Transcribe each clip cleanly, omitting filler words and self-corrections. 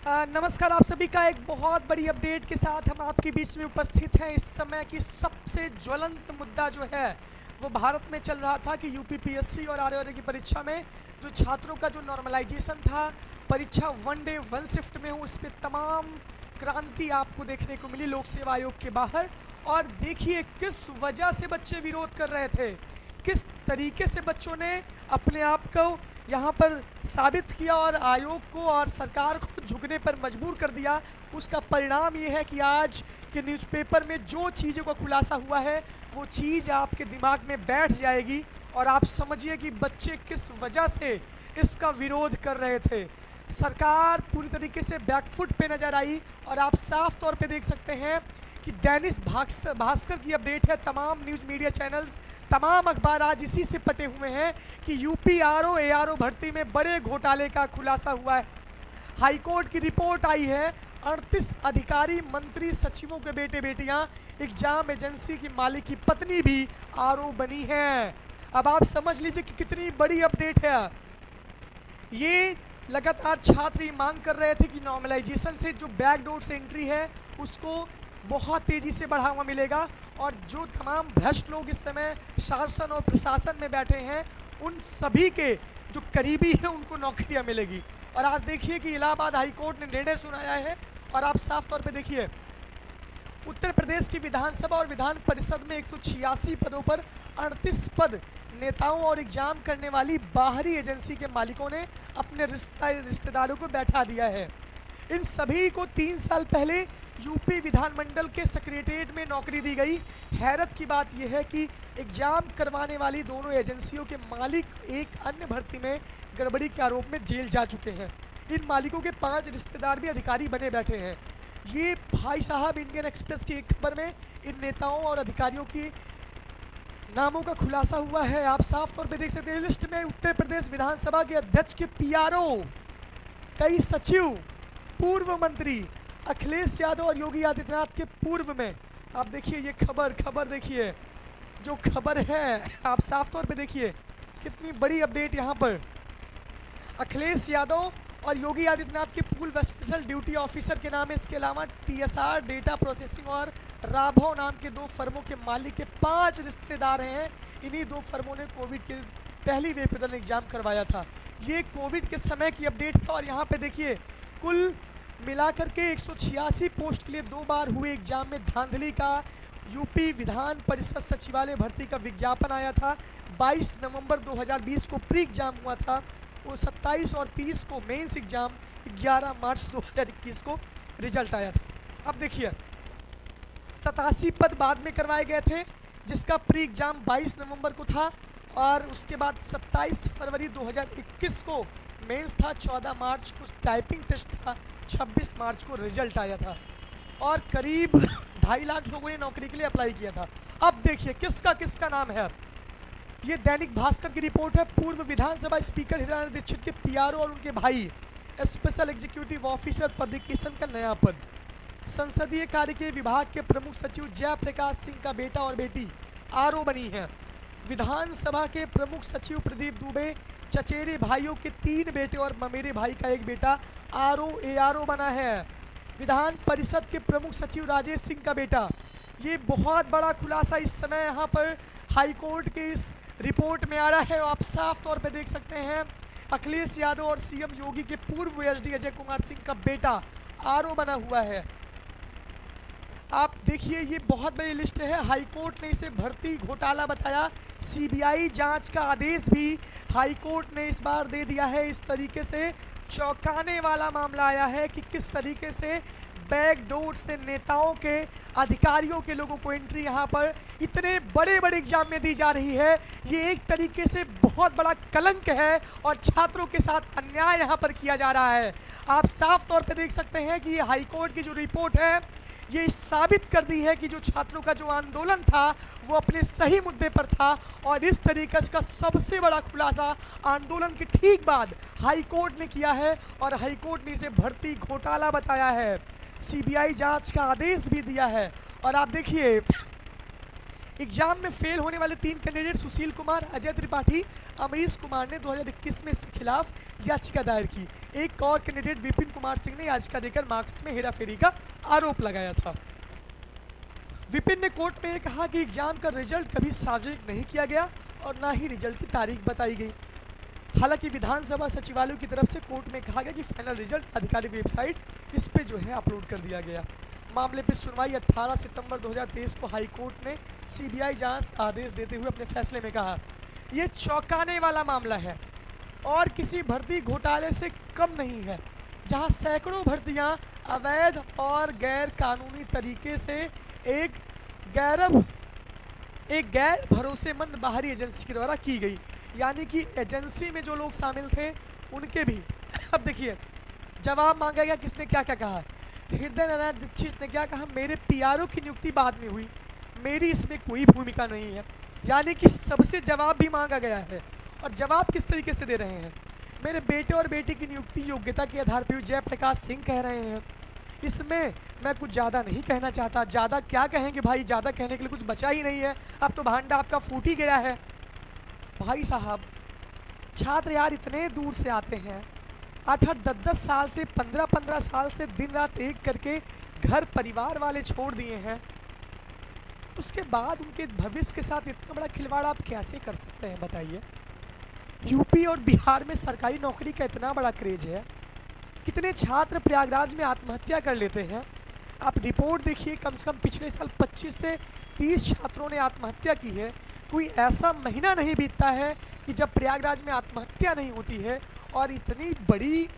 नमस्कार, आप सभी का एक बहुत बड़ी अपडेट के साथ हम आपके बीच में उपस्थित हैं। इस समय की सबसे ज्वलंत मुद्दा जो है वो भारत में चल रहा था कि यूपीपीएससी और आरआरबी की परीक्षा में जो छात्रों का जो नॉर्मलाइजेशन था, परीक्षा वन डे वन शिफ्ट में हो, उस पर तमाम क्रांति आपको देखने को मिली लोक सेवा आयोग के बाहर। और देखिए किस वजह से बच्चे विरोध कर रहे थे, किस तरीके से बच्चों ने अपने आप को यहाँ पर साबित किया और आयोग को और सरकार को झुकने पर मजबूर कर दिया। उसका परिणाम ये है कि आज के न्यूज़पेपर में जो चीज़ों का खुलासा हुआ है वो चीज़ आपके दिमाग में बैठ जाएगी और आप समझिए कि बच्चे किस वजह से इसका विरोध कर रहे थे। सरकार पूरी तरीके से बैकफुट पे नजर आई और आप साफ तौर पे देख सकते हैं कि दैनिक भास्कर की अपडेट है। तमाम न्यूज़ मीडिया चैनल्स, तमाम अखबार आज इसी से पटे हुए हैं कि यूपी आरओ एआरओ भर्ती में बड़े घोटाले का खुलासा हुआ है। हाईकोर्ट की रिपोर्ट आई है, 38 अधिकारी, मंत्री, सचिवों के बेटे बेटियां, एग्जाम एजेंसी की मालिक की पत्नी भी आरओ बनी है। अब आप समझ लीजिए कि कितनी बड़ी अपडेट है। ये लगातार छात्र ये मांग कर रहे थे कि नॉर्मलाइजेशन से जो बैकडोर से एंट्री है उसको बहुत तेज़ी से बढ़ावा मिलेगा और जो तमाम भ्रष्ट लोग इस समय शासन और प्रशासन में बैठे हैं उन सभी के जो करीबी हैं उनको नौकरियां मिलेगी। और आज देखिए कि इलाहाबाद हाईकोर्ट ने निर्णय सुनाया है और आप साफ तौर पे देखिए उत्तर प्रदेश की विधानसभा और विधान परिषद में 186 पदों पर 38 पद नेताओं और एग्जाम करने वाली बाहरी एजेंसी के मालिकों ने अपने रिश्तेदारों को बैठा दिया है। इन सभी को 3 साल पहले यूपी विधानमंडल के सेक्रेटेरिएट में नौकरी दी गई। हैरत की बात यह है कि एग्जाम करवाने वाली दोनों एजेंसियों के मालिक एक अन्य भर्ती में गड़बड़ी के आरोप में जेल जा चुके हैं। इन मालिकों के 5 रिश्तेदार भी अधिकारी बने बैठे हैं। ये भाई साहब इंडियन एक्सप्रेस की एक खबर में इन नेताओं और अधिकारियों की नामों का खुलासा हुआ है। आप साफ तौर पे देख सकते हैं लिस्ट में उत्तर प्रदेश विधानसभा के अध्यक्ष के पीआरओ, कई सचिव, पूर्व मंत्री, अखिलेश यादव और योगी आदित्यनाथ के पूर्व में। आप देखिए ये खबर देखिए, जो खबर है आप साफ तौर पे देखिए कितनी बड़ी अपडेट यहाँ पर। अखिलेश यादव और योगी आदित्यनाथ के पूर्व स्पेशल ड्यूटी ऑफिसर के नाम है। इसके अलावा टीएसआर, डेटा प्रोसेसिंग और राघव नाम के 2 फर्मों के मालिक के 5 रिश्तेदार हैं। इन्हीं 2 फर्मों ने कोविड के पहली वेव पे एग्जाम करवाया था। ये कोविड के समय की अपडेट है और यहाँ पे देखिए कुल मिलाकर के 186 पोस्ट के लिए 2 बार हुए एग्जाम में धांधली का यूपी विधान परिषद सचिवालय भर्ती का विज्ञापन आया था। 22 नवंबर 2020 को प्री एग्जाम हुआ था और 27 और 30 को मेंस एग्जाम, 11 मार्च 2021 को रिजल्ट आया था। अब देखिए 87 पद बाद में करवाए गए थे जिसका प्री एग्जाम 22 नवंबर को था और उसके बाद 27 फरवरी 2021 को मेंस था, 14 मार्च को टाइपिंग टेस्ट था, 26 मार्च को रिजल्ट आया था और करीब 2.5 लाख लोगों ने नौकरी के लिए अप्लाई किया था। अब देखिए किसका किसका नाम है। ये दैनिक भास्कर की रिपोर्ट है। पूर्व विधानसभा स्पीकर हिरानी दीक्षित के पीआरओ और उनके भाई स्पेशल एग्जीक्यूटिव ऑफिसर पब्लिकेशन का नया पद। संसदीय कार्य के विभाग के प्रमुख सचिव जयप्रकाश सिंह का बेटा और बेटी आरओ बनी है। विधानसभा के प्रमुख सचिव प्रदीप दुबे, चचेरे भाइयों के 3 बेटे और ममेरे भाई का एक बेटा आरओ एआरओ बना है। विधान परिषद के प्रमुख सचिव राजेश सिंह का बेटा। ये बहुत बड़ा खुलासा इस समय यहाँ पर हाईकोर्ट के इस रिपोर्ट में आ रहा है। आप साफ तौर पे देख सकते हैं अखिलेश यादव और सीएम योगी के पूर्व एसडी अजय कुमार सिंह का बेटा आरओ बना हुआ है। आप देखिए ये बहुत बड़ी लिस्ट है। हाईकोर्ट ने इसे भर्ती घोटाला बताया। सीबीआई जांच का आदेश भी हाईकोर्ट ने इस बार दे दिया है। इस तरीके से चौंकाने वाला मामला आया है कि किस तरीके से बैकडोर से नेताओं के, अधिकारियों के लोगों को एंट्री यहाँ पर इतने बड़े बड़े एग्जाम में दी जा रही है। ये एक तरीके से बहुत बड़ा कलंक है और छात्रों के साथ अन्याय यहाँ पर किया जा रहा है। आप साफ तौर पे देख सकते हैं कि ये हाईकोर्ट की जो रिपोर्ट है ये साबित कर दी है कि जो छात्रों का जो आंदोलन था वो अपने सही मुद्दे पर था और इस तरीके का सबसे बड़ा खुलासा आंदोलन के ठीक बाद हाईकोर्ट ने किया है और हाईकोर्ट ने इसे भर्ती घोटाला बताया है। सीबीआई जांच का आदेश भी दिया है और आप देखिए एग्जाम में फेल होने वाले 3 कैंडिडेट सुशील कुमार, अजय त्रिपाठी, अमरीश कुमार ने 2021 में इसके खिलाफ याचिका दायर की। एक और कैंडिडेट विपिन कुमार सिंह ने याचिका देकर मार्क्स में हेराफेरी का आरोप लगाया था। विपिन ने कोर्ट में कहा कि एग्जाम का रिजल्ट कभी सार्वजनिक नहीं किया गया और ना ही रिजल्ट की तारीख बताई गई। हालांकि विधानसभा सचिवालय की तरफ से कोर्ट में कहा गया कि फाइनल रिजल्ट आधिकारिक वेबसाइट इस पे जो है अपलोड कर दिया गया। मामले पर सुनवाई 18 सितंबर 2023 को हाई कोर्ट ने सीबीआई जांच आदेश देते हुए अपने फैसले में कहा, यह चौंकाने वाला मामला है और किसी भर्ती घोटाले से कम नहीं है, जहां सैकड़ों भर्तियां अवैध और गैर कानूनी तरीके से एक गैर भरोसेमंद बाहरी एजेंसी के द्वारा की गई। यानी कि एजेंसी में जो लोग शामिल थे उनके भी अब देखिए जवाब मांगा गया, किसने क्या क्या कहा। हृदय नारायण दीक्षित ने क्या कहा, मेरे पीआरओ की नियुक्ति बाद में हुई, मेरी इसमें कोई भूमिका नहीं है। यानी कि सबसे जवाब भी मांगा गया है और जवाब किस तरीके से दे रहे हैं। मेरे बेटे और बेटी की नियुक्ति योग्यता के आधार पर जयप्रकाश सिंह कह रहे हैं। इसमें मैं कुछ ज़्यादा नहीं कहना चाहता, ज़्यादा क्या कहेंगे भाई, ज़्यादा कहने के लिए कुछ बचा ही नहीं है, अब तो भांडा आपका फूट ही गया है। भाई साहब छात्र यार इतने दूर से आते हैं, 8-8, 10-10 साल से 15-15 साल से दिन रात एक करके घर परिवार वाले छोड़ दिए हैं, उसके बाद उनके भविष्य के साथ इतना बड़ा खिलवाड़ आप कैसे कर सकते हैं बताइए। यूपी और बिहार में सरकारी नौकरी का इतना बड़ा क्रेज है, कितने छात्र प्रयागराज में आत्महत्या कर लेते हैं। आप रिपोर्ट देखिए, कम से कम पिछले साल 25 से 30 छात्रों ने आत्महत्या की है। कोई ऐसा महीना नहीं बीतता है कि जब प्रयागराज में आत्महत्या नहीं होती है। और इतनी बड़ी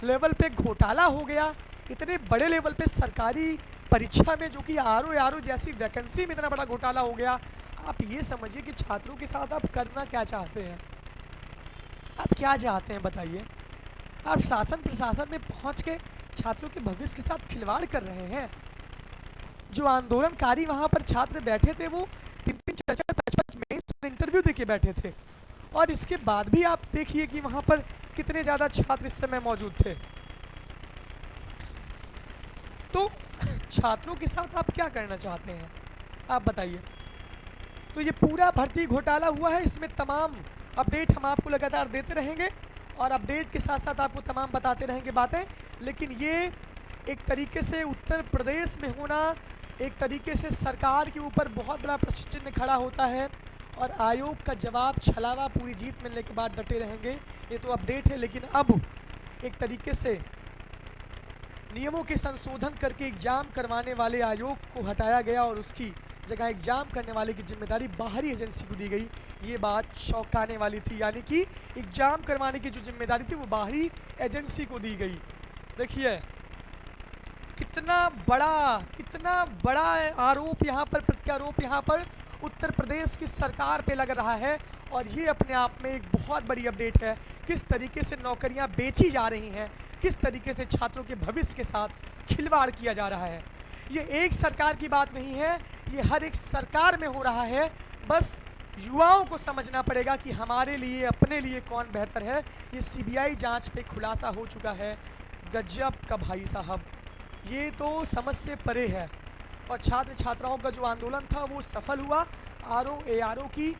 लेवल पे घोटाला हो गया, इतने बड़े लेवल पे सरकारी परीक्षा में जो कि आरओ जैसी वैकेंसी में इतना बड़ा घोटाला हो गया। आप ये समझिए कि छात्रों के साथ आप करना क्या चाहते हैं, आप क्या चाहते हैं बताइए। आप शासन प्रशासन में पहुंच के छात्रों के भविष्य के साथ खिलवाड़ कर रहे हैं। जो आंदोलनकारी वहां पर छात्र बैठे थे वो 3-3, 4-4, 5-5 मेंस इंटरव्यू देके बैठे थे और इसके बाद भी आप देखिए कि वहां पर कितने ज़्यादा छात्र इस समय मौजूद थे। तो छात्रों के साथ आप क्या करना चाहते हैं आप बताइए। तो ये पूरा भर्ती घोटाला हुआ है, इसमें तमाम अपडेट हम आपको लगातार देते रहेंगे और अपडेट के साथ साथ आपको तमाम बताते रहेंगे बातें। लेकिन ये एक तरीके से उत्तर प्रदेश में होना, एक तरीके से सरकार के ऊपर बहुत बड़ा प्रश्न चिन्ह खड़ा होता है और आयोग का जवाब छलावा पूरी जीत मिलने के बाद डटे रहेंगे। ये तो अपडेट है, लेकिन अब एक तरीके से नियमों के संशोधन करके एग्जाम करवाने वाले आयोग को हटाया गया और उसकी जगह एग्जाम करने वाले की जिम्मेदारी बाहरी एजेंसी को दी गई। ये बात चौंकाने वाली थी, यानी कि एग्जाम करवाने की जो जिम्मेदारी थी वो बाहरी एजेंसी को दी गई। देखिए कितना बड़ा आरोप यहाँ पर, प्रत्यारोप यहाँ पर उत्तर प्रदेश की सरकार पे लग रहा है और ये अपने आप में एक बहुत बड़ी अपडेट है। किस तरीके से नौकरियाँ बेची जा रही हैं, किस तरीके से छात्रों के भविष्य के साथ खिलवाड़ किया जा रहा है। ये एक सरकार की बात नहीं है, ये हर एक सरकार में हो रहा है। बस युवाओं को समझना पड़ेगा कि हमारे लिए, अपने लिए कौन बेहतर है। ये सीबीआई जांच पे खुलासा हो चुका है। गजब का भाई साहब, ये तो समझ से परे है। और छात्र छात्राओं का जो आंदोलन था वो सफल हुआ। आरओ की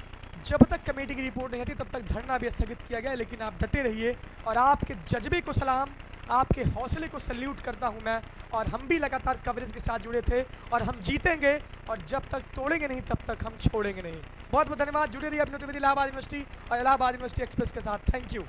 जब तक कमेटी की रिपोर्ट नहीं आती तब तक धरना भी स्थगित किया गया। लेकिन आप डटे रहिए और आपके जज्बे को सलाम, आपके हौसले को सल्यूट करता हूं मैं। और हम भी लगातार कवरेज के साथ जुड़े थे और हम जीतेंगे और जब तक तोड़ेंगे नहीं तब तक हम छोड़ेंगे नहीं। बहुत बहुत धन्यवाद। जुड़े रहिए अपने इलाहाबाद यूनिवर्सिटी और इलाहाबाद यूनिवर्सिटी एक्सप्रेस के साथ। Thank you.